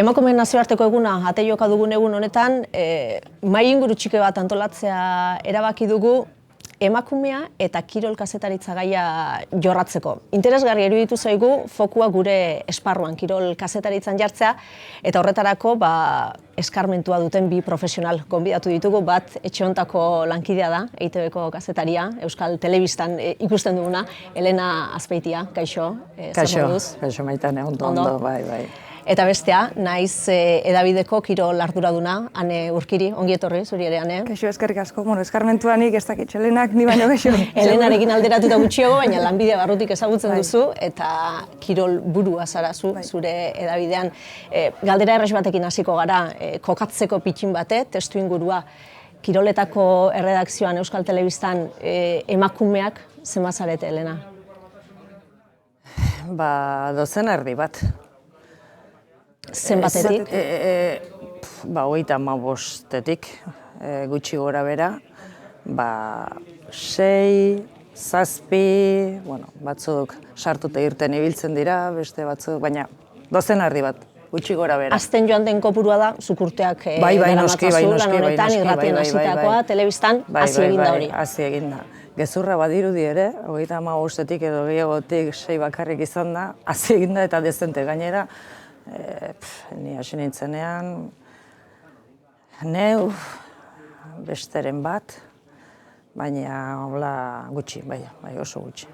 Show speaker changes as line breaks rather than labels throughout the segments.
Emakumeen nazioarteko eguna ate joka dugun egun honetan, mahai inguru txiki bat antolatzea erabaki dugu emakumea eta kirol kazetaritza gaia jorratzeko. Interesgarria iruditu zaigu fokua gure esparruan kirol kazetaritzan jartzea eta horretarako eskarmentua duten bi profesional gonbidatu ditugu. Bat etxe hontako lankidea da, EITB-ko kazetaria, Euskal Telebistan ikusten duguna, Elena Azpeitia, kaixo.
Kaixo Maitane, ondo, bai.
Eta bestea, naiz edabideko kirol arduraduna, Ane Urkiri, ongi etorri, zuri ere, Ane.
Kaixo, eskerrik asko, eskarmentuanik ez dakit, Elenak ni baino kaixo.
Elenarekin alderatuta gutxiago, baina lanbide barrutik ezagutzen duzu, eta kirol burua zara zure edabidean. Galdera erres batekin hasiko gara, kokatzeko pitxin bate, testu ingurua, kiroletako erredakzioan Euskal Telebistan emakumeak zenbat zarete, Elena?
Dozen erdi bat.
Zenbatetik?
35-etik, gutxi gora bera. 6, 7, batzuk sartuta irten ibiltzen dira, beste batzuk, baina dozen erdi bat, gutxi gora bera.
Azten joan den kopurua da, zukurteak deramatzazu lan honetan, irratien hasitakoa, telebistan, hasi eginda hori.
Hasi eginda. Gezurra badirudi ere, 35-etik edo gehiagotik 6 bakarrik izan da, hasi eginda eta dezente gainera. Ni hasi nintzenean, neu, besteren bat, baina gutxi, bai, oso gutxi.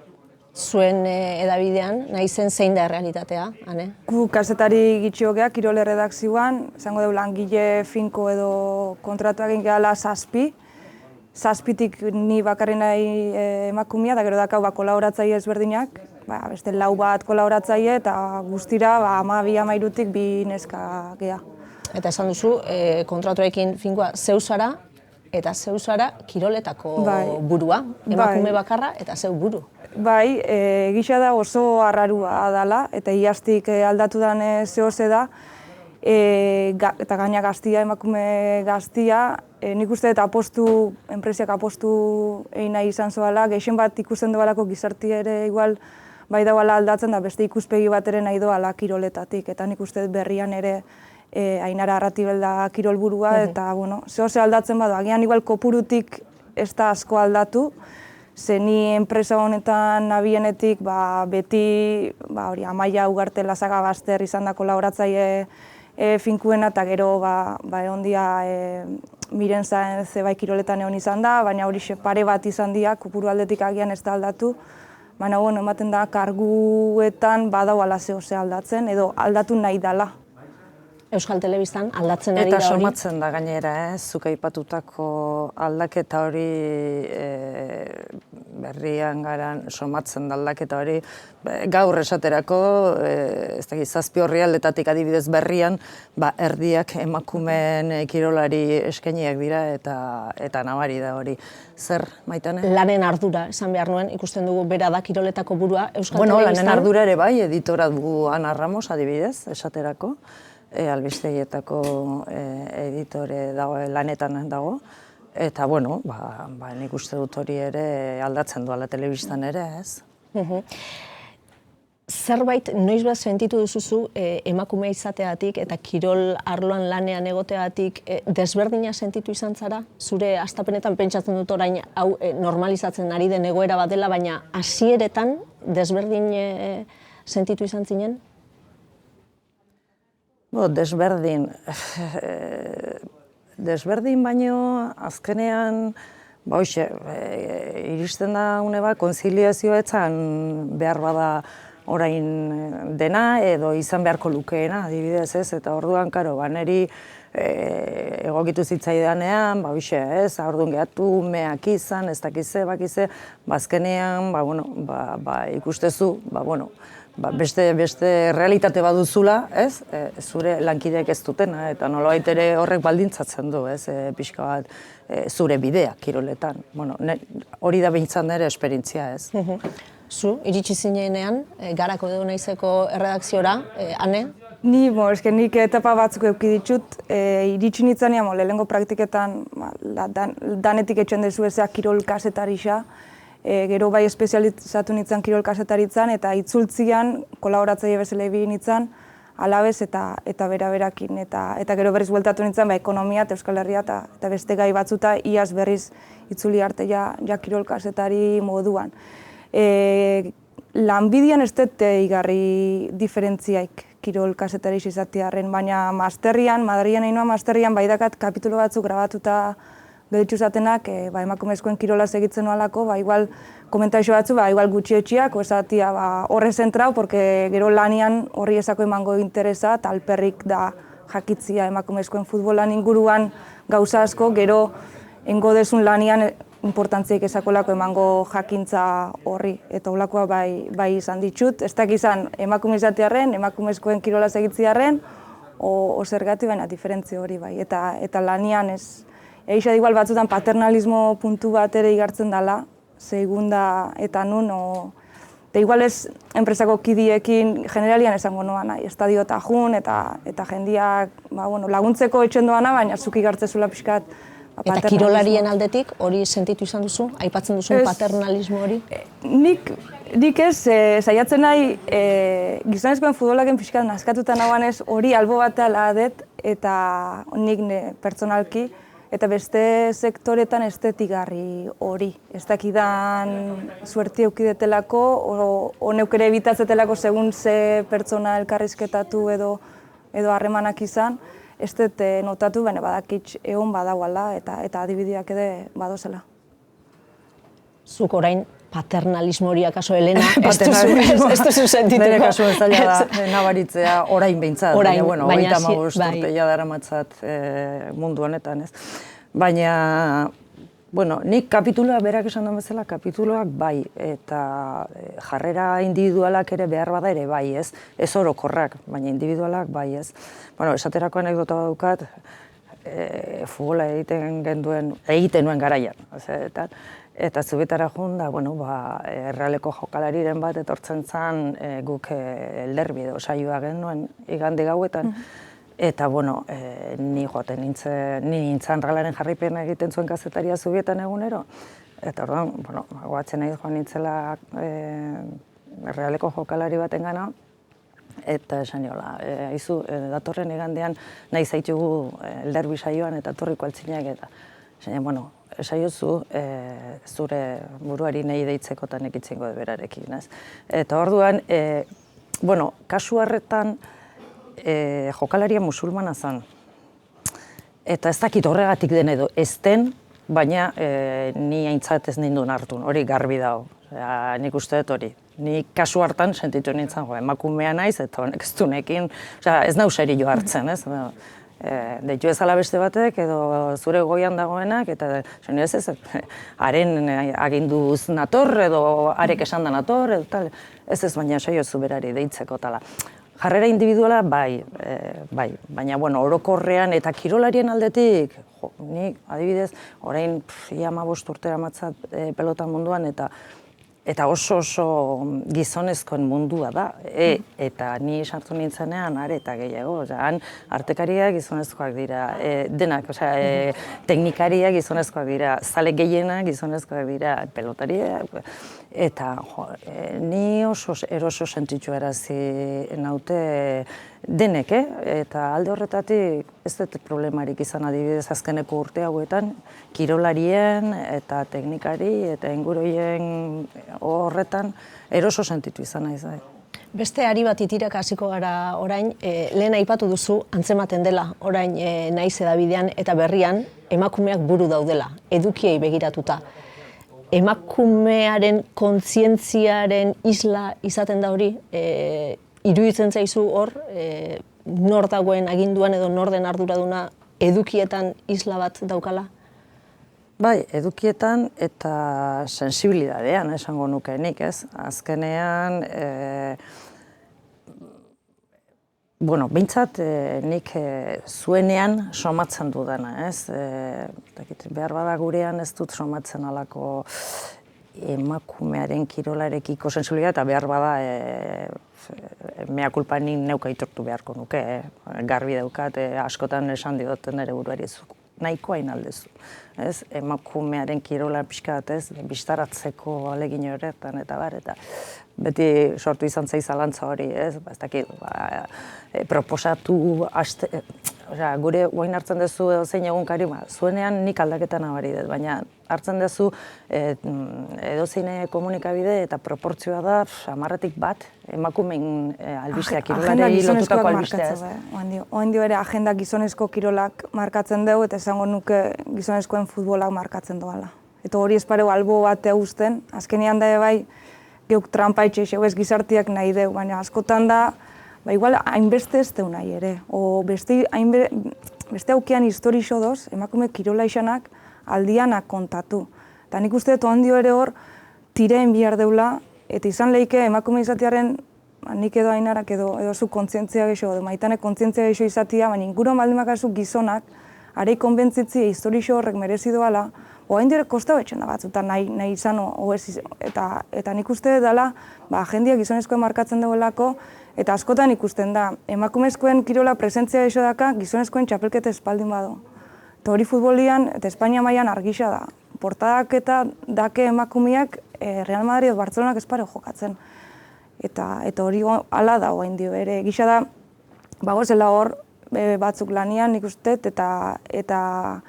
Zuen edabidean, nahi zen zein da realitatea, Ane?
Gu kazetari gitxiogea, kirol erredakzioan, izango dugu langile finko edo kontratu egin gehala 7. 7tik ni bakarri nahi emakumea, da gero dakau kolaboratzaile ezberdinak, beste 4 bat kolaboratzaile eta guztira 12-13tik 2 neska gea.
Eta esan duzu, kontratuekin finkoa zeu zara eta zeu zara kiroletako burua, emakume bakarra eta zeu buru.
Bai, egisa da oso arrarua dela eta iaztik aldatu den zehose da, eta gaina gaztia, emakume gaztia, nik uste eta enpresiak apostu egin nahi izan zoala, gehien bat ikusten doalako gizarti ere igual bai dauala aldatzen da beste ikuspegi bat ere nahi doala kiroletatik, eta nik uste berrian ere Ainara Arratibel da kirolburua, eta zehose aldatzen badu, agian igual kopurutik ez da asko aldatu, ze ni enpresa honetan nabienetik beti Amaia Ugarte Lazaga Baster izan da kolaboratzaile finkuena, eta gero egon dia Miren Saenz bai kiroletan egon izan da, baina hori pare bat izan dira, kopuru aldetik agian ez da aldatu. Baina ematen da karguetan badauala zehose aldatzen, edo aldatu nahi dela.
Euskal Telebistan aldatzen ari da hori.
Eta somatzen da gainera, zuk aipatutako aldaketa hori berrian garan somatzen da aldaketa hori. Gaur esaterako, ez dakit, 7 orrialdetatik adibidez berrian, erdiak emakumeen kirolari eskainiak dira eta nabari da hori. Zer, Maitane?
Lanen ardura, esan behar nuen, ikusten dugu bera da kiroletako burua Euskal Telebistan.
Lanen ardura ere bai, editora du Ana Ramos adibidez, esaterako. Albistegietako editore lanetan dago. Eta, nik uste dut hori ere aldatzen duela telebistan ere, ez?
Zerbait, noiz bat sentitu duzuzu emakumea izateatik eta kirol arloan lanean egoteatik desberdina sentitu izan zara? Zure hastapenetan pentsatzen dut orain hau normalizatzen ari den egoera bat dela, baina hasieretan desberdin sentitu izan zinen? Desberdin baino azkenean, iristen da une bat, konziliazioa etzan behar bada orain dena edo izan beharko lukeena, adibidez ez, eta orduan, niri egokitu zitzaidanean, orduan gehatu, meak izan, ez dakize, bakize, azkenean, ikustezu, beste realitate baduzula, ez? Zure lankideek ez dutena, eta nolabait ere horrek baldintzatzen du, ez? Pixka bat zure bidea kiroletan. Hori da behintzan ere esperientzia, ez? Zu, iritsi zinenean, Garako edo naizeko erredakziora, Ane?
Nik etapa batzuk eduki ditut, iritsi nintzanean, lehenengo praktiketan, danetik etxen dezu ezea kirol kazetarixa, gero bai espezializatu nintzen kirol kazetaritzan, eta itzultzian, kolaboratzaile bezala ibili nintzen, Alabez eta berakin. Eta gero berriz bueltatu nintzen ekonomia eta Euskal Herria eta beste gai batzuta iaz berriz itzuli arte ja kirol kazetari moduan. Lanbidean ez dut igarri diferentziaik kirol kazetari izatearen, baina Madrilen egin nuen masterrian dakat kapitulo batzuk grabatuta gelditu zatenak, emakumezkoen kirolaz egitzen nualako, igual komentaixo batzu, igual gutxietxiak, esatia horre zentrau, porque gero lanian horri esako emango interesa, eta alperrik da jakitzia emakumezkoen futbolan inguruan gauza asko, gero engo desun lanian importantziak esakolako emango jakintza horri, eta holakoa bai izan ditut. Ez dak izan emakumizatearen, emakumezkoen kirolaz egitziarren, o zergati baina diferentzia hori bai, eta lanian ez. Eixad igual batzutan paternalismo puntu bat ere igartzen dela, segunda eta nun, eta igual ez enpresako kidiekin generalian esango noa nahi, estadio eta jun, eta jendiak laguntzeko etxen doana, baina zuk igartzezula pixkat
Eta kirolarien aldetik hori sentitu izan duzu? Aipatzen duzun paternalismo hori?
Nik ez, saiatzen nahi gizonezkoen futbolaken pixkat naskatuta nagoanez hori albo bateala adet, eta nik pertsonalki, eta beste sektoretan estetigarri hori. Ez dakidan suerti eukidetelako, o neuk ere ebitatzetelako segun ze pertsona elkarrizketatu edo harremanak izan, ez dut notatu, baina badakitz egon badauala eta adibideak ere badozela.
Zuk orain paternalismo hori akaso, Elena, ez duzu sentituko.
Nire kasu ez da nabaritzea orain behintzat, baina 35 urte ja daramatzat mundu honetan, ez. Baina, nik kapituloak berak esan duen bezala, kapituloak bai, eta jarrera individualak ere behar bada ere bai, ez. Ez orokorrak, baina individualak bai, ez. Esaterako anekdota badukat, futbola egiten nuen garaian. Eta zubetara joan da, Errealeko jokalariren bat etortzen zen guk elderbi edo saioa genuen igande gauetan. Eta, ni joaten nintzen Realaren jarraipena egiten zuen kazetaria Zubietan egunero. Eta orduan, goatzen nahi joan nintzela Realeko jokalari baten gana. Eta esan niola, izu, datorren igandean nahi zaitugu elderbi saioan eta torriko altzinak eta. Esan, esaiozu zure buruari nahi deitzekotan ekitzengo berarekin, ez? Eta orduan, kasu harretan jokalaria musulmana zen. Eta ez dakit horregatik den edo ez den, baina ni aintzat ez ninduen hartu, hori garbi dago. Nik uste dut hori. Ni kasu hartan sentitu nintzen, emakumea naiz, eta honek ez dunekin, ez nau serio hartzen, ez? Deitu ezala beste batek, edo zure goian dagoenak, eta ez, haren aginduz nator, edo arek esan da nator, edo tal. Ez, baina saiozu berari deitzeko tala. Jarrera individuala, bai, baina, orokorrean eta kirolarien aldetik, nik, adibidez, orain, 15 urte amatzat pelota munduan, eta oso gizonezkoen mundua da. Eta ni sartu nintzenean, are eta gehiago, han artekariak gizonezkoak dira, denak, teknikariak gizonezkoak dira, zale gehienak gizonezkoak dira, pelotariak, eta ni oso eroso sentitu erazi naute denek, eta alde horretatik ez dut problemarik izan adibidez azkeneko urte hauetan, kirolarien eta teknikari eta inguruien horretan eroso sentitu izan naiz.
Beste ari bat itirak hasiko gara orain, lehen aipatu duzu antzematen dela orain naiz edabidean eta berrian emakumeak buru daudela, edukiei begiratuta. Emakumearen kontzientziaren isla izaten da hori, iruditzen zaizu hor, nor dagoen aginduan edo nor den arduraduna edukietan isla bat daukala?
Bai, edukietan eta sensibilidadean esango nuke nik, ez? Azkenean, behintzat nik zuenean somatzen dudana, ez? Behar bada gurean ez dut somatzen alako emakumearen kirolarekiko sensibilitatea, eta behar bada mea kulpa nik neuka aitortu beharko nuke. Garbi daukat, askotan esan dioten ere buruari
nahikoa inaldezu. Ez, emakumearen kirola pixka bat, ez, bistaratzeko alegin horretan eta bar, eta beti sortu izan zaiz zalantza hori, ez, ez dakit, proposatu, gure guain hartzen duzu zein egunkari, zuenean nik aldaketa nabari dut, baina hartzen duzu edozein komunikabide eta proportzioa da 10-tik bat emakumeen albistea, kirolari lotutako albistea, ez?
Oendio ere agenda gizonezko kirolak markatzen dugu eta esango nuke gizonezkoen futbolak markatzen doala. Eta hori espareu albo batea usten, azkenean da bai, geuk trampa itxeixeu ez gizartiak nahi dugu, baina askotan da, igual hainbeste ez deu nahi ere, o beste aukean historixo doz, emakume kirola izanak aldianak kontatu. Eta nik uste dut handio ere hor tireen bihar deula, eta izan lehike emakume izatearen, nik edo Ainarak edo zu kontzientzia gehiago, edo Maitanek kontzientzia gehiago izatea, baina inguruan baldin bakazu gizonak, arei konbentzitzi historixo horrek merezi doala, oain dire kosta betxen da batzutan nahi izan, eta nik uste dela, agendia gizonezkoen markatzen duelako, eta askotan ikusten da, emakumezkoen kirola presentzia eixo daka, gizonezkoen txapelketa espaldin bado. Eta hori futbolian, eta Espainia mailan argisa da. Portadak eta dake emakumeak Real Madrid edo Bartzelonak espare jokatzen. Eta hori hala da oain dio ere. Gisa da, bagozela hor batzuk lanian nik uste, eta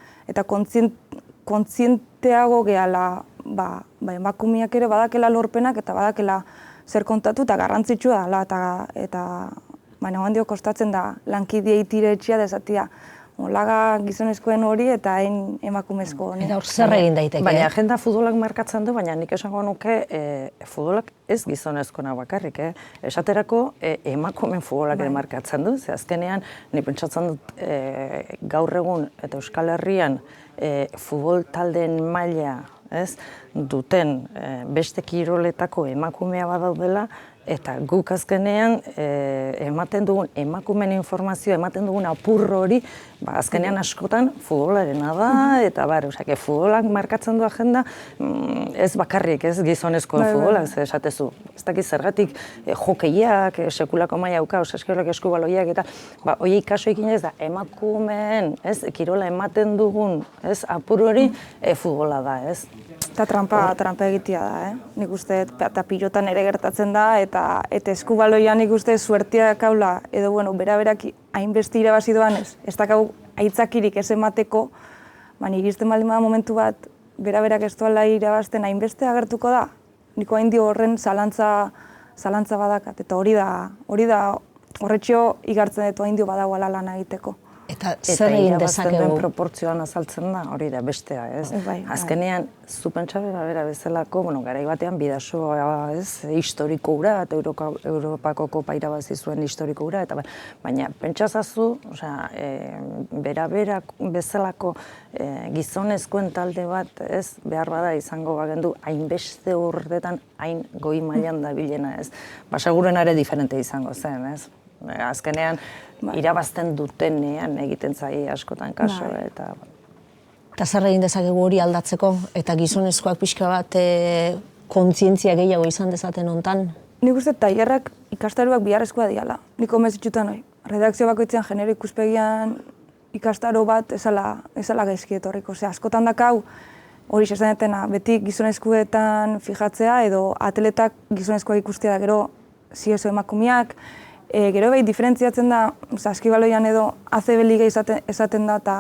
kontzienteago gehala emakumeak ere badakela lorpenak eta badakela zer kontatu eta garrantzitsua dela, eta baina oain dio kostatzen da lankidiei tire etxia dezatia. Laga gizonezkoen hori eta hain emakumezko.
Eta hor zer egin daiteke?
Baina agenda futbolak markatzen du, baina nik esango nuke futbolak ez gizonezkoena bakarrik. Esaterako emakumeen futbolak ere markatzen du, ze azkenean ni pentsatzen dut gaur egun eta Euskal Herrian futbol taldeen maila duten beste kiroletako emakumea badaudela, eta guk azkenean ematen dugun emakumeen informazioa, ematen dugun apurro hori, azkenean askotan futbolarena da, eta futbolak markatzen du agenda, ez bakarrik, ez gizonezkoen futbolak, esatezu. Ez dakiz zergatik jokeiak, sekulako maila dauka, eskerrak eskubaloiak, eta hori kaso ekin ez da, emakumeen, kirola ematen dugun, apurro hori futbola da, ez?
Eta trampa egitea da, nik uste, eta pilotan ere gertatzen da, eta eskubaloian nik uste suertia kaula, edo bera-berak hainbeste irabazi doanez, ez dakau aitzakirik ez emateko, baina iristen baldin bada momentu bat, bera-berak ez duela irabazten hainbeste agertuko da, niko hain dio horren zalantza badakat, eta hori da horretxo igartzen dut hain dio badagoela lan egiteko.
Eta zer egin dezakegu?
Den proportzioan azaltzen da, hori da bestea, ez? Azkenean, zu pentsa bera bezalako, garai batean bidasoa, historiko hura, eta Europako kopa irabazi zuen historiko hura, baina pentsazazu, bera bezalako gizonezkoen talde bat, ez, behar bada izango bagendu, hainbeste urtetan, hain goi mailan dabilena, ez? Seguruena ere diferente izango zen, ez? Azkenean, irabazten dutenean egiten zai askotan kaso, eta...
Eta zer egin dezakegu hori aldatzeko, eta gizonezkoak pixka bat kontzientzia gehiago izan dezaten hontan?
Nik uste tailerrak ikastaroak biharrezkoa diala, nik omezitxutan hori. Redakzio bakoitzean genero ikuspegian ikastaro bat ezala gaizki etorriko. Askotan dakau, hori esan detena, beti gizonezkoetan fijatzea, edo atletak gizonezkoak ikustea da gero ziozo emakumeak, gero behi diferentziatzen da, saskibaloian edo ACB liga esaten da eta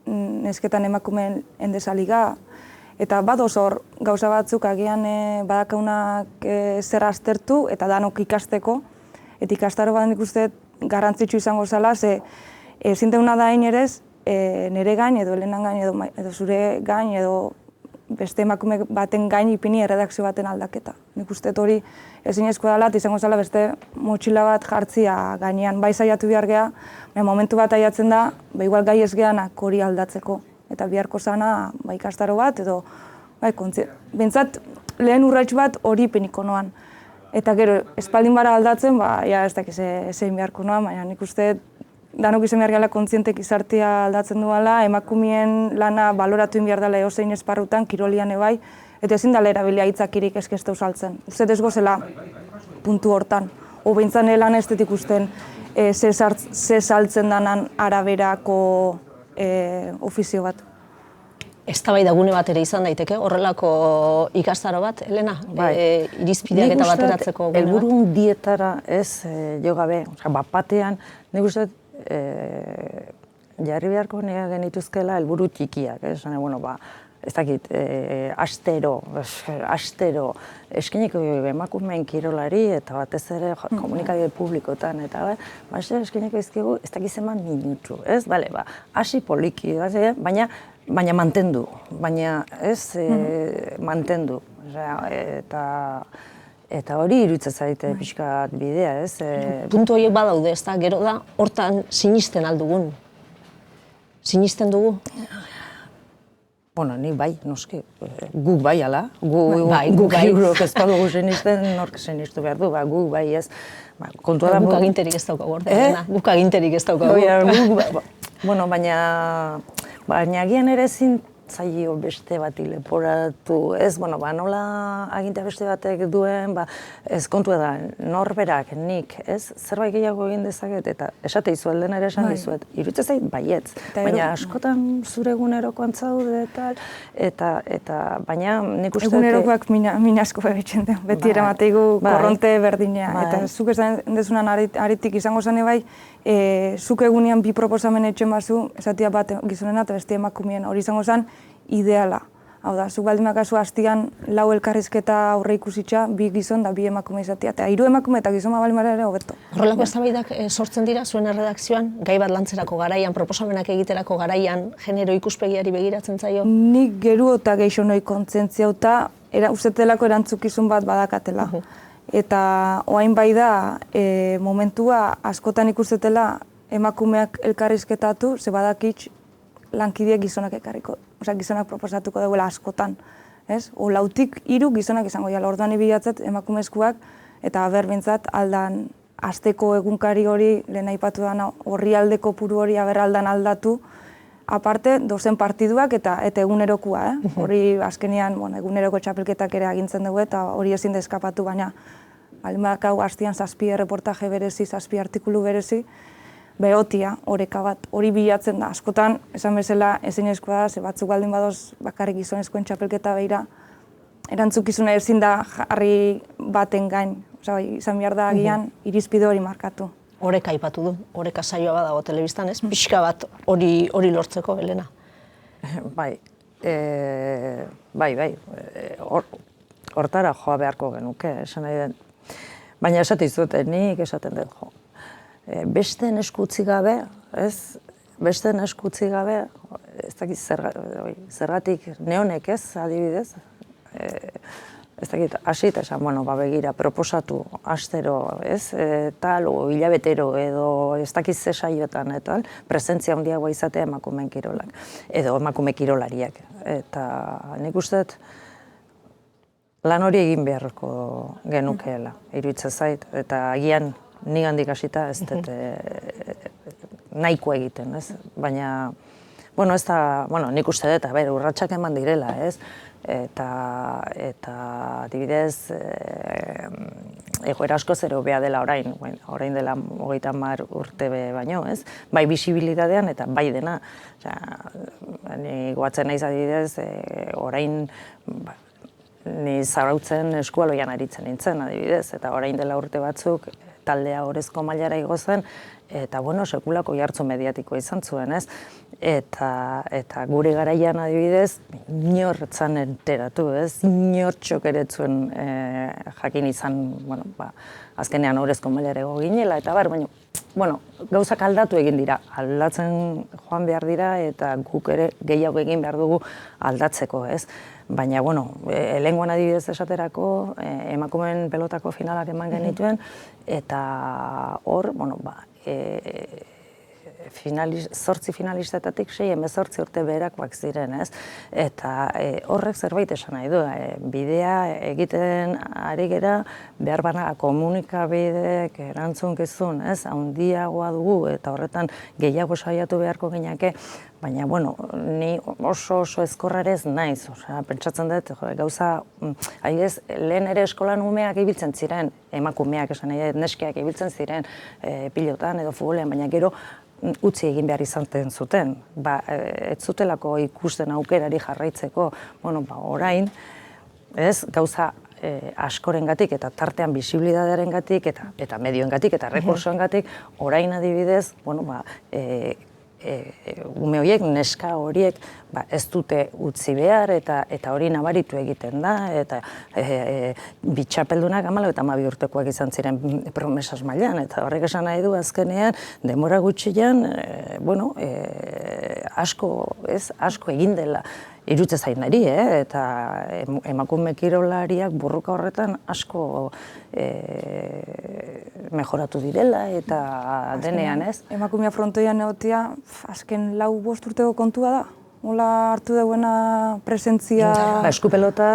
nesketan emakumeen Endesa liga. Eta badoz hor gauza batzuk agian badakaunak zer aztertu eta danok ikasteko. Eta ikastaro bat nik uste garrantzitsu izango zela, ze ezin deuna da hain ere nire gain edo Helenan gain edo zure gain edo beste emakume baten gain ipini erredakzio baten aldaketa. Nik uste hori ezinezko dela, izango zela beste motxila bat jartzia gainean. Bai saiatu behar geha, momentu bat aiatzen da, igual gai ez gehanak hori aldatzeko. Eta biharko zana ikastaro bat, edo bintzat lehen urrats bat hori ipiniko noan. Eta gero, espaldin bara aldatzen, ez dakiz zein beharko noan, baina nik uste danok izan behar gala kontzientek izartia aldatzen duela, emakumeen lana baloratu behar dela eozein esparrutan, kirolian ebai, eta ezin dela erabilia hitzakirik eskesteu saltzen. Uste ez gozela puntu hortan. Obeintzan lan estetik usten ze saltzen danan araberako ofizio bat.
Eztabaida gune bat ere izan daiteke, horrelako ikastaro bat, Elena? Irizpideak eta bateratzeko gune bat?
Helburu dietara ez jo gabe, bat batean, nik uste jarri beharko genituzkela helburu txikiak, bueno, ez dakit, astero, eskeniko emakumeen kirolari eta batez ere komunikabide publikotan eta eskeniko izkigu ez dakit zenbat minutu, ez? Bale, hasi poliki, baina mantendu, mantendu. Eta hori iruditzen zaite pixkat bidea, ez?
Puntu horiek badaude, ez da, gero da, hortan sinisten aldugun. Sinisten dugu?
Bueno, ni bai, noski, guk bai, ala.
Guk bai.
Guk ez badugu sinisten, nork sinistu behar du, guk bai ez.
Guk aginterik ez daukagu, guk aginterik ez daukagu.
Bueno, baina agian ere ezin zaio beste bati leporatu, ez, bueno, nola agintea beste batek duen, ez kontua da, norberak, nik, ez, zerbait gehiago egin dezaket, eta esate izuet, lehen ere esan dizuet, iruditzen zait baietz, baina askotan zure egunerokoan zaude eta baina nik uste...
Egunerokoak min asko behitzen den, beti eramateigu korronte berdinea, eta zuk esan dezunan aritik izango zane bai, zuk egunean bi proposamen etxen bazu, esatia bat gizonena eta beste emakumeen hori izango zen, ideala. Hau da, zuk baldin bakazu hastian lau elkarrizketa aurre ikusitza, bi gizon da bi emakume izatea, eta hiru emakume eta gizon baldin bada ere hobeto.
Horrelako eztabaidak sortzen dira zuen erredakzioan, gai bat lantzerako garaian, proposamenak egiterako garaian, genero ikuspegiari begiratzen zaio?
Nik geru eta geixo noi kontzientzia eta ustetelako erantzukizun bat badakatela. Eta orain bai da, momentua askotan ikustetela emakumeak elkarrizketatu, ze badakitz lankideak gizonak ekarriko, gizonak proposatuko duela askotan, ez? O lautik 3 gizonak izango dira, orduan ibilatzet emakumezkoak eta berbintzat aldan asteko egunkari hori, lehen aipatu dana horri aldeko puru hori aldan aldatu, aparte dozen partiduak eta egunerokua, hori azkenean eguneroko txapelketak ere agintzen dugu eta hori ezin da eskapatu, baina almak hau hastian 7 reportaje berezi, 7 artikulu berezi, behotia, oreka bat, hori bilatzen da. Askotan, esan bezala, ezinezkoa da, ze batzuk baldin badoz bakarrik gizonezkoen txapelketa behira, erantzukizuna ezin da jarri baten gain. Izan behar da agian, irizpide hori markatu.
Oreka aipatu du, oreka saioa badago telebistan, ez? Pixka bat hori lortzeko, Elena?
Bai, hortara joa beharko genuke, esan nahi den. Baina esate izute, nik esaten dut jo. Besteen eskutzi gabe, ez? Besteen eskutzi gabe, ez dakit zergatik neonek ez, adibidez. Ez dakit, hasi eta esan, begira, proposatu astero, ez? Tal, o hilabetero, edo ez dakit ze saioetan, eta presentzia handiagoa izatea emakumeen kirolak, edo emakume kirolariak. Eta nik uste lan hori egin beharko genukeela, iruditzen zait, eta agian nigandik hasita ez dut nahiko egiten, ez? Baina, ez da, nik uste dut, urratsak eman direla, ez? Eta adibidez, egoera asko zer hobea dela orain dela 30 urte baino, ez? Bai bisibilitatean eta bai dena. Ni goatzen naiz adibidez, orain ni zarautzen eskualoian aritzen nintzen, adibidez, eta orain dela urte batzuk taldea orezko mailara igo zen, eta sekulako jartzu mediatikoa izan zuen, ez? Eta gure garaian adibidez, inortzan enteratu, ez? Inortxok ere zuen jakin izan, azkenean orezko mailara igo ginela, eta baina, gauzak aldatu egin dira, aldatzen joan behar dira, eta guk ere gehiago egin behar dugu aldatzeko, ez? Baina, lehengoan adibidez esaterako, emakumeen pelotako finalak eman genituen, eta hor, 8 finalistetatik 6-18 urte beherakoak ziren, ez? Eta horrek zerbait esan nahi du, bidea egiten ari gera, behar bana komunikabideek erantzunkizun, ez? Handiagoa dugu, eta horretan gehiago saiatu beharko gineke, baina, ni oso ezkorrarez naiz, pentsatzen dut, gauza, adibidez, lehen ere eskolan umeak ibiltzen ziren, emakumeak esan nahi, neskeak ibiltzen ziren pilotan edo futbolean, baina gero
utzi egin behar izaten zuten. Ez zutelako ikusten aukerari jarraitzeko, orain, ez, gauza askorengatik eta tartean bisibilidadearengatik eta medioengatik eta rekursoengatik, orain adibidez, ume horiek, neska horiek ez dute utzi behar eta hori nabaritu egiten da, eta bitxapeldunak 12 urtekoak izan ziren promesas mailan, eta horrek esan nahi du azkenean, denbora gutxian, asko egin dela. Irutze zain niri, eta emakume kirolariak burruka horretan asko mejoratu direla eta denean, ez?
Emakumea frontoian egotea, azken 4-5 urteko kontua da? Hola hartu dauena presentzia...
Eskupelota,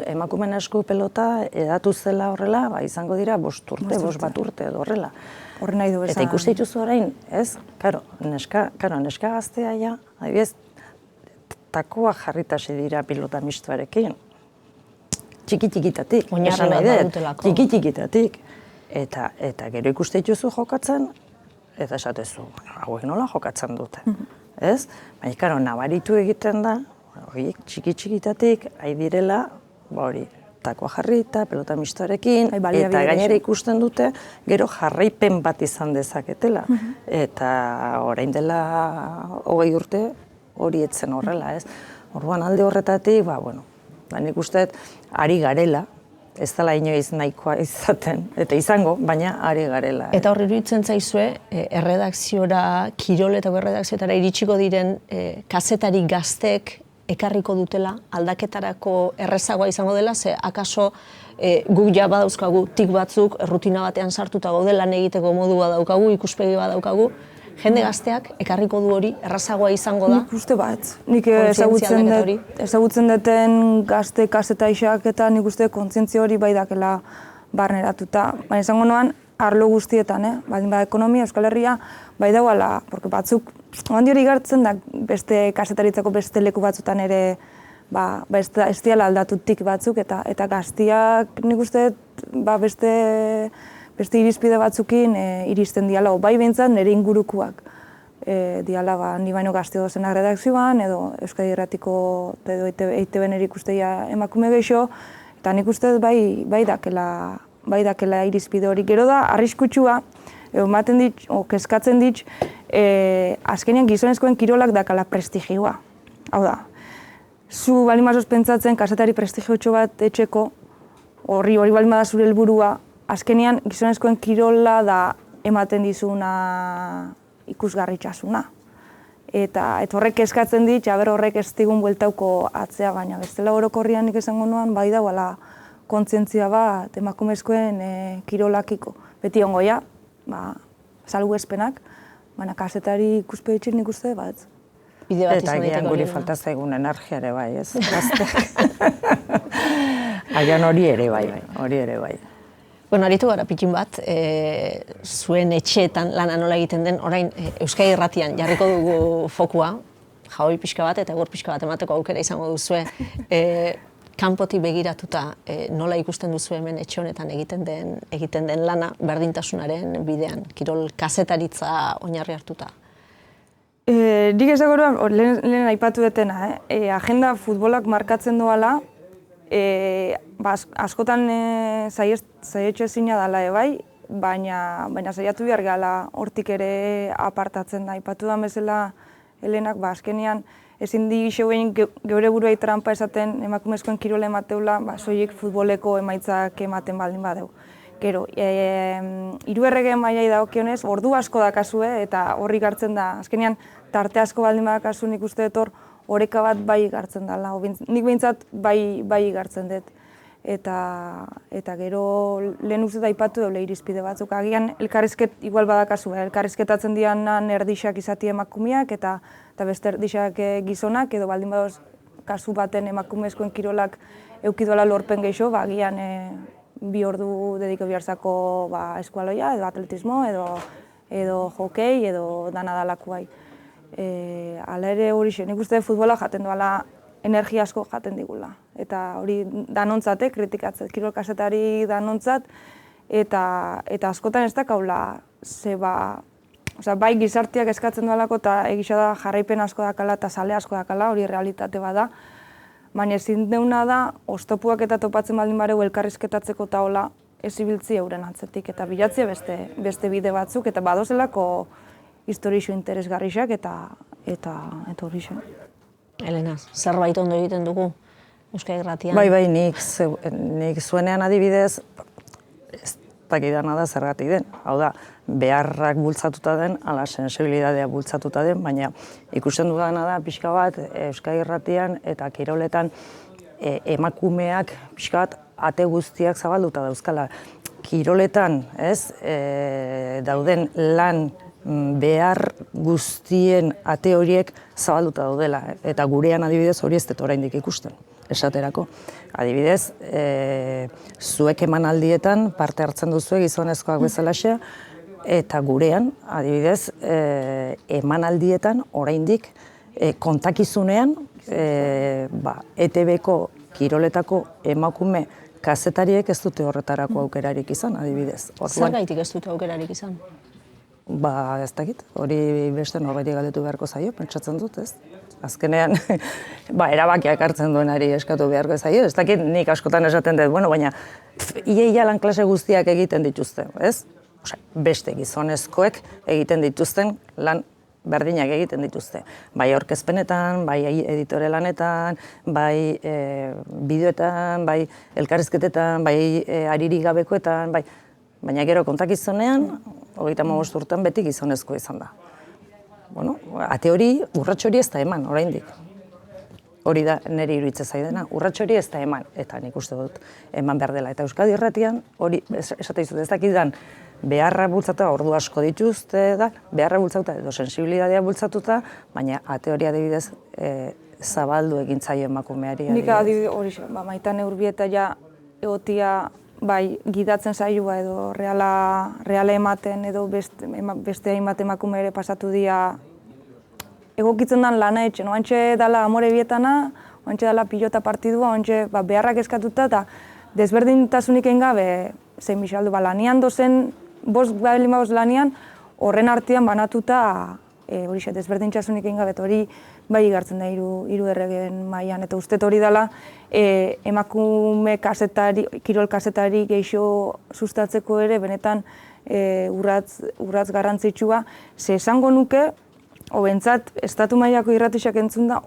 emakumeen eskupelota edatu zela horrela, izango dira 5 urte, 5 urte edo horrela.
Horren nahi du esan.
Eta ikuste dituzu orain, ez? Neska gaztea ja, adibidez, takoa jarritasi dira pilota mistoarekin. Txiki-txikitatik.
Oinarra bat badutelako.
Txiki-txikitatik. Eta gero ikuste dituzu jokatzen, eta esatezu, hauek nola jokatzen dute. Ez? Baina, nabaritu egiten da, horiek txiki-txikitatik, ari direla, takoa jarrita, pelota mistoarekin, eta gainera ikusten dute, gero jarraipen bat izan dezaketela. Eta orain dela 20 urte, hori etzen horrela, ez? Orduan alde horretatik, nik uste ari garela, ez dela inoiz nahikoa izaten, eta izango, baina ari garela.
Eta horri iruditzen zaizue, erredakziora, kiroletako erredakzioetara iritsiko diren kazetari gaztek ekarriko dutela, aldaketarako errezagoa izango dela, ze akaso guk ja badauzkagu tik batzuk, rutina batean sartuta gaude, lan egiteko modu badaukagu, ikuspegi badaukagu, jende gazteak ekarriko du hori, errazagoa izango da?
Nik uste bat. Nik ezagutzen duten gazte kazetaixak eta nik uste kontzientzia hori bai dakela barneratuta. Baina izango noan, arlo guztietan, baldin ekonomia, Euskal Herria, bai dauala, porque batzuk, handi hori gartzen da beste kazetaritzako beste leku batzutan ere, ez diala aldatutik batzuk, eta gaztiak nik uste beste irizpide batzukin iristen diala, bai behintzat nire ingurukuak diala, ni baino gazte dozena redakzioan, edo Euskadi Irratiko edo EITB-en ikusteia emakume gehiago, eta nik uste bai dakela irizpide hori. Gero da, arriskutsua, ematen dit, kezkatzen dit, azkenean gizonezkoen kirolak dakala prestigioa. Hau da, zu baldin bazuz pentsatzen kazetari prestigiotxo bat etxeko, hori baldin bada zure helburua, azkenean gizonezkoen kirola da ematen dizuna ikusgarritxasuna. Eta horrek eskatzen dit, horrek ez digun bueltauko atzea, baina bestela orokorrian nik esango nuan, bai dauala kontzientzia bat emakumezkoen kirolakiko. Beti ongoia, salbuespenak, baina kazetari ikuspegitxik nik uste bat.
Eta agian guri falta zaigun energiare bai, ez? Agian hori ere bai.
Bueno, aritu gara pitxin bat, zuen etxeetan lana nola egiten den, orain Euskadi Irratian jarriko dugu fokua, jaoi pixka bat eta egur pixka bat emateko aukera izango duzue, kanpotik begiratuta nola ikusten duzu hemen etxe honetan egiten den lana berdintasunaren bidean, kirol kazetaritza oinarri hartuta.
Nik ezagoroan, lehen aipatu detena, agenda futbolak markatzen doala, askotan saietxo ezina dela bai, baina saiatu behar gala hortik ere apartatzen da. Aipatu da bezala Helenak, azkenean ezin di xeuen geure buruai trampa esaten emakumezkoen kirole emateula, soilik futboleko emaitzak ematen baldin badeu. Gero, hiru errege mailai dagokionez, ordu asko dakazue eta horri gartzen da. Azkenean, tarte asko baldin badakazu nik uste dut hor, oreka bat bai gartzen dela. Nik behintzat bai gartzen dut. Eta gero lehen uste da aipatu daule irizpide batzuk. Agian elkarrizket igual badakazu, elkarrizketatzen dianan erdixak izati emakumeak eta beste erdixak gizonak, edo baldin badoz kasu baten emakumezkoen kirolak eukidola lorpen gehiago, agian 2 ordu dediko biharzako eskualoia, edo atletismo, edo hokei, edo dana dalakuai. Hala ere hori nik uste futbola jaten duela energia asko jaten digula. Eta hori danontzat, kritikatzat, kirol kazetari danontzat, eta askotan ez da kaula, Osea, bai gizartiak eskatzen duelako eta egisa da jarraipen asko dakala eta sale asko dakala, hori realitate bada. Baina ezin deuna da, oztopuak eta topatzen baldin bareu elkarrizketatzeko eta hola, ez ibiltzi euren atzetik eta bilatzea beste bide batzuk eta badozelako historixo interesgarrixak eta horixe.
Elena, zerbait ondo egiten dugu Euskal Irratian?
Bai, nik zuenean adibidez, ez dakidana da zergatik den. Hau da, beharrak bultzatuta den, ala sensibilidadea bultzatuta den, baina ikusten dudana da pixka bat Euskal Irratian eta kiroletan emakumeak pixka bat ate guztiak zabalduta dauzkala. Kiroletan, dauden lan behar guztien ate horiek zabalduta daudela, eta gurean adibidez hori ez dut oraindik ikusten, esaterako. Adibidez, zuek emanaldietan parte hartzen duzue gizonezkoak bezalaxe, eta gurean, adibidez, emanaldietan oraindik kontakizunean ETB-ko kiroletako emakume kazetariek ez dute horretarako aukerarik izan, adibidez.
Zergaitik ez dute aukerarik izan?
Ez dakit, hori beste norbaiti galdetu beharko zaio, pentsatzen dut, ez? Azkenean, erabakiak hartzen duenari eskatu beharko zaio, ez dakit nik askotan esaten dut, baina ia lan klase guztiak egiten dituzte, ez? Beste gizonezkoek egiten dituzten lan berdinak egiten dituzte. Bai aurkezpenetan, bai editore lanetan, bai bideoetan, bai elkarrizketetan, bai aririk gabekoetan, baina gero kontakizunean, 35 urtean beti gizonezkoa izan da. Ate hori, urrats hori ez da eman, oraindik. Hori da niri iruditzen zaidana, urrats hori ez da eman, eta nik uste dut eman behar dela. Eta Euskadi Irratian, hori esate dizut, ez dakidan, beharra bultzatuta, ordu asko dituzte da, beharra bultzatuta edo sensibilidadea bultzatuta, baina ate hori adibidez zabaldu egin zaio emakumeari.
Nik adibidez hori, Maitane Urbieta ja egotia bai gidatzen saioa edo reala ematen edo beste hainbat emakume ere pasatu dira egokitzen dan lana etxen. Oantxe dala Amore Bietana, oantxe dala pilota partidua, oantxe beharrak eskatuta eta desberdintasunik egin gabe zein bixaldu, lanian dozen, bost lanian, horren artean banatuta hori desberdintasunik egin gabe, hori bai igartzen da hiru erregen mailan eta uste hori dela emakume kazetari, kirol kazetari gehixo sustatzeko ere benetan urratz garrantzitsua, ze esango nuke, hobentzat estatu mailako irratixak entzun da,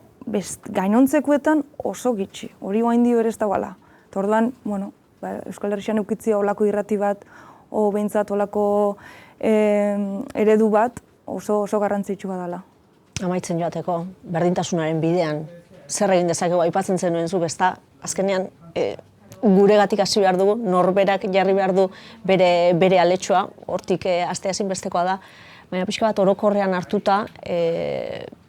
gainontzekuetan oso gitxi, hori oaindio ere ez dagoela. Orduan, Euskal Herrian eukitzia olako irrati bat, hobentzat olako eredu bat, oso garrantzitsua dela.
Amaitzen joateko, berdintasunaren bidean, zer egin dezakegu aipatzen zenuen zu, ezta azkenean guregatik hasi behar dugu, norberak jarri behar du bere aletxoa, hortik hastea ezinbestekoa da, baina pixka bat orokorrean hartuta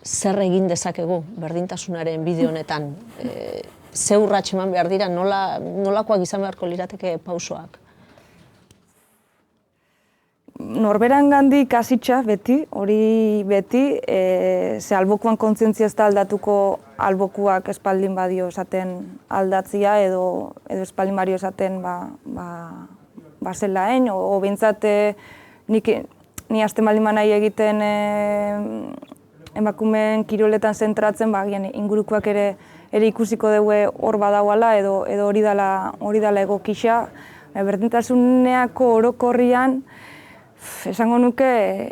zer egin dezakegu berdintasunaren bide honetan, ze urrats eman behar dira, nolakoak izan beharko lirateke pausoak?
Norberan gandik kasitxa beti, hori beti, ze albokuan kontzientzia ez da aldatuko albokuak espaldin badio esaten aldatzia edo espaldin badio esaten zelaen, o bintzat ni hasten baldin nahi egiten emakumeen kiroletan zentratzen, ingurukoak ere ikusiko dugu hor badauala edo hori dela egokisa. Berdintasuneako orokorrian, esango nuke,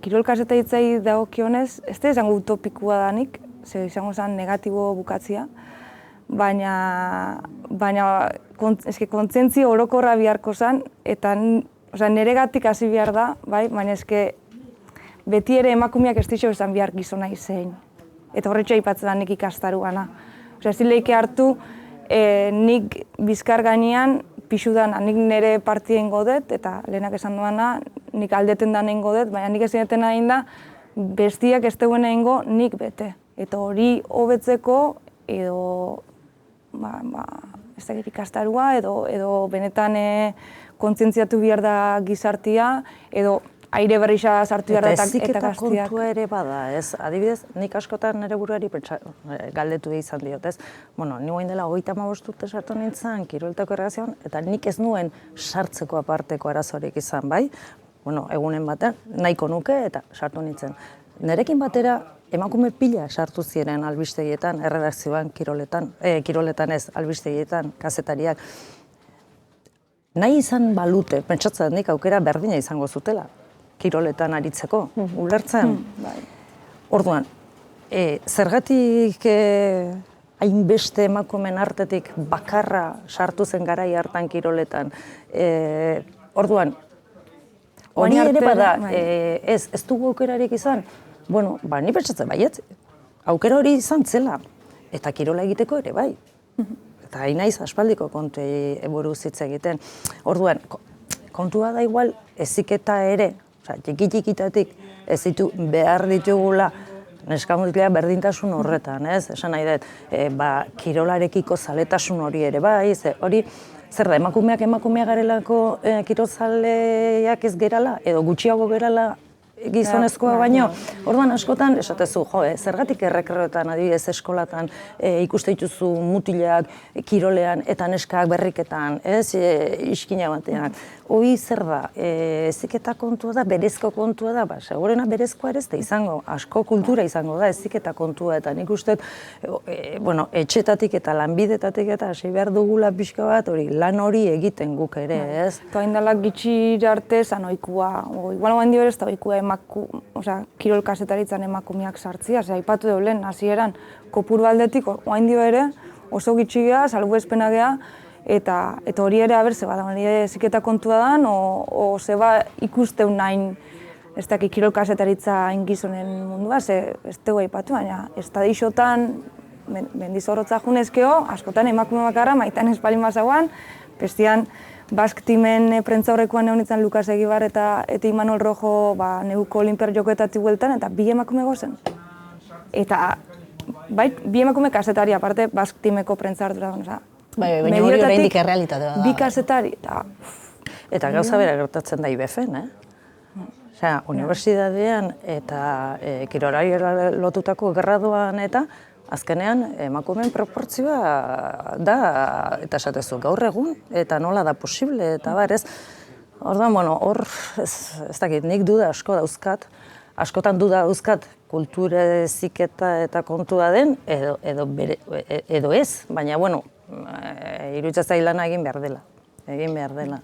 kirol kazetaritzai dagokionez, ez da esango utopikua danik, ze izango zen negatibo bukatzia, baina kontzientzia orokorra biharko zen, eta niregatik hasi behar da, baina beti ere emakumeak ez dixo esan behar gizona izein. Eta horretxo aipatzen da nik ikastaru gana. Ez dileike hartu, nik bizkar gainean, pixudan, nik nire partia ingo dut, eta lehenak esan duana, nik aldeten da ingo dut, baina nik ezin deten egin da, bestiak ez duen egingo nik bete. Eta hori hobetzeko, edo ez da ikastarua, edo benetan kontzientziatu behar da gizartia, edo aire berrixa sartu behar da eta gaztiak.
Eta heziketa kontua ere bada, ez? Adibidez, nik askotan nire buruari galdetu izan diot, ez? Ni guain dela 35 urte sartu nintzen, kiroltako erregazioan, eta nik ez nuen sartzeko aparteko arazorik izan, bai?
bueno, egunen batean, nahiko nuke eta sartu nintzen. Nerekin batera emakume pila sartu ziren albistegietan, erredakzioan, kiroletan ez, albistegietan, kazetariak. Nahi izan balute, pentsatzen nik aukera berdina izango zutela, kiroletan aritzeko, ulertzen. Orduan, zergatik hainbeste emakumeen artetik bakarra sartu zen garai hartan kiroletan. Orduan, hori ere bada, ez dugu aukerarik izan, bueno, ni pentsatzen baiet, aukera hori izan zela, eta kirola egiteko ere bai. Eta hain naiz aspaldiko kontuei buruz hitz egiten. Orduan, kontua da igual, heziketa ere, txiki-txikitatik ez ditu behar ditugula, neska-mutilea berdintasun horretan, ez? Esan nahi dut, kirolarekiko zaletasun hori ere bai, hori, zer da, emakumeak garelako kirolzaleak ez gerala, edo gutxiago gerala gizonezkoa baino. Orduan askotan, esatezu, zergatik errekreoetan, adibidez eskolatan, ikuste dituzu mutilak kirolean eta neskak berriketan, ez, iskina batean. Hoi zer da, heziketa kontua da, berezko kontua da, segurena berezkoa ere ez da izango, asko kultura izango da heziketa kontua, eta nik uste, etxetatik eta lanbidetatik eta hasi behar dugula pixka bat, lan hori egiten guk ere, ez?
Eta haindalak gitxir arte zan oikua, igual oain dio ere ez da oikua kirol kazetaritzan emakumeak sartzia, aipatu deu lehen, hasieran kopuru aldetik, oain dio ere, oso gitxigea, salbuespena gea, eta hori ere, ze bada, heziketa kontua dan, o zeba ikusteun nahin, ez dakik kirol kazetaritza ingizonen mundua, ez dugu aipatu, baina estadixotan, mendizorrotza junezkeo, askotan emakume bakarra, maitan espalin bazagoan, bestian, Bask timen prentza horrekoan egon Lukas Egibar eta Imanol Rojo neguko Olimpiar jokoetatik bueltan, eta bi emakume gozen. Eta, bi emakume kazetari, aparte Bask timeko prentza hartura.
Baina hori oraindik errealitatea da.
Bi kazetari.
Eta gauza bera gertatzen da IBF-en, Osea, unibertsitatean eta kirolari lotutako graduan eta azkenean, emakumeen proportzioa da, eta esatezu, gaur egun, eta nola da posible, eta bar, ez? Orduan, hor, ez dakit, nik duda asko dauzkat, askotan duda dauzkat kultura heziketa eta kontua den, edo ez, baina, iruditzen zait lana egin behar dela.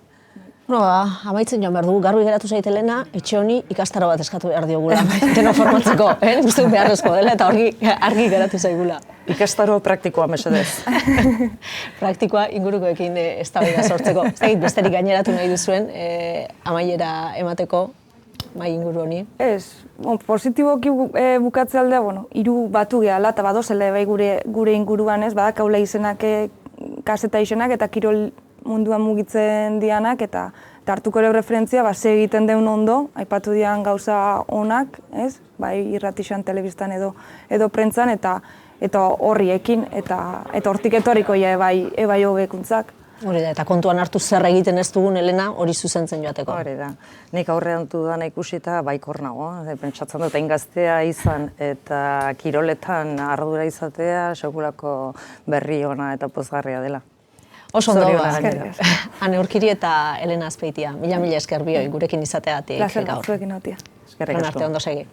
Amaitzen joan behar dugu, garbi geratu zaitelena, etxe honi ikastaro bat eskatu behar diogula, deno formatzeko, uste beharrezko dela eta argi geratu zaigula.
Ikastaro praktikoa mesedez.
Praktikoa ingurukoekin eztabaida sortzeko. Ez dakit besterik gaineratu nahi duzuen, amaiera emateko, mai inguru honi.
Ez, positiboki bukatze aldea, hiru batu gehala eta badozela bai gure inguruan ez, badakaula izenak, kaseta izenak eta kirol munduan mugitzen dianak eta hartuko ere referentzia, ze egiten deun ondo, aipatu dian gauza onak, ez? Bai irratixan, telebistan edo prentzan eta horriekin eta hortik etorriko ebai hobekuntzak.
Hori da, eta kontuan hartu zer egiten ez dugun, Elena, hori zuzentzen joateko.
Hori da. Nik aurrean dudana ikusita baikor nago, pentsatzen dut gaztea izan eta kiroletan ardura izatea sekulako berri ona eta pozgarria dela.
Oso ondo, Ane Urkiri eta Elena Azpeitia. Mila esker bioi gurekin izateatik gaur.
Plazer, zuekin notia.
Eskerrik asko.
Ondo segi.